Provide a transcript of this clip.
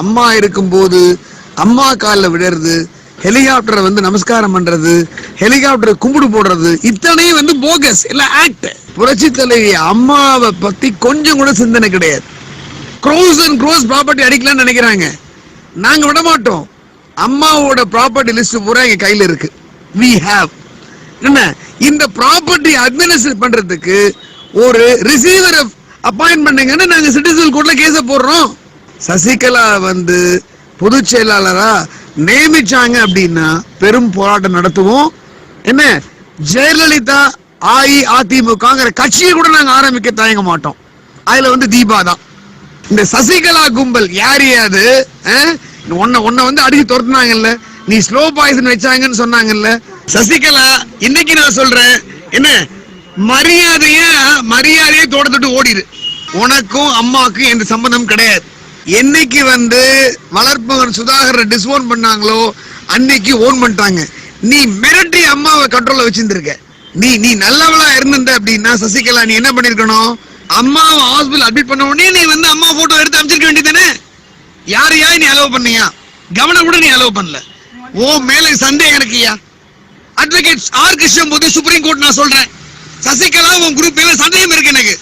அம்மா இருக்கும்போது அம்மா காலில் விடுறது, ஹெலிகாப்டரை நமஸ்காரம் பண்றது, ஹெலிகாப்டரை கும்பிடு போடுறது, இத்தனையும் போகஸ், எல்லாம் ஆக்ட். புரட்சி தலைவி அம்மாவை பத்தி கொஞ்சம் கூட சிந்தனை கிடையாது. க்ரோஸ் அண்ட் க்ரோஸ் ப்ராப்பர்ட்டி அடிக்கலாம்னு நினைக்கிறாங்க. நாங்க விட மாட்டோம். அம்மாவோட ப்ராப்பர்ட்டி லிஸ்ட் பூரா எங்க கையில இருக்கு. we have என்ன இந்த ப்ராப்பர்ட்டி அட்மினிஸ்ட்ரேட் பண்றதுக்கு ஒரு ரிசீவரை அப்பாயின்ட் பண்ணுங்கன்னு நாங்க சிட்டிசன் கோர்ட்ல கேஸ போடுறோம். சசிகலா பொதுச் செயலாளரா நியமிச்சாங்க அப்படின்னா பெரும் போராட்டம் நடத்துவோம். என்ன ஜெயலலிதா அஇஅதிமுக கட்சியை கூட நாங்க ஆரம்பிக்க தயங்க மாட்டோம். அதுல தீபா தான். இந்த சசிகலா கும்பல் யார் யாது உன்னை அடிச்சு துரத்துனாங்கல்ல, நீ ஸ்லோ பாய்சன் வச்சாங்கன்னு சொன்னாங்கல்ல. சசிகலா இன்னைக்கு நான் சொல்றேன், என்ன மரியாதையே தோட்டத்துட்டு ஓடிடு. உனக்கும் அம்மாவுக்கும் எந்த சம்பந்தம் கிடையாது. என்னைக்கு வளர்ப்பவன் சுதாகர் டிஸ்ஓன் பண்ணாங்களோ அன்னைக்கு ஓன் பண்ணிட்டாங்க. நீ மிரட்டி அம்மாவை கண்ட்ரோல்ல வச்சிருந்திருக்க. நீ நல்லவளா இருந்த அப்படின்னா சசிகலா நீ என்ன பண்ணிருக்கணும், அம்மாவை ஹாஸ்பிடல் அட்மிட் பண்ண உடனே நீ அம்மா போட்டோ எடுத்து அமைச்சிருக்க வேண்டியதானே. யாரையா நீ அலோவ் பண்ணியா? கவனம் கூட நீ அலோவ் பண்ணல. ஓ மேல சந்தேகம் இருக்கியா? Advocate R Krishnamurthy supreme court நான் சொல்றேன், சசிகலா உன் குரூப் மேல சந்தேகம் இருக்கு எனக்கு.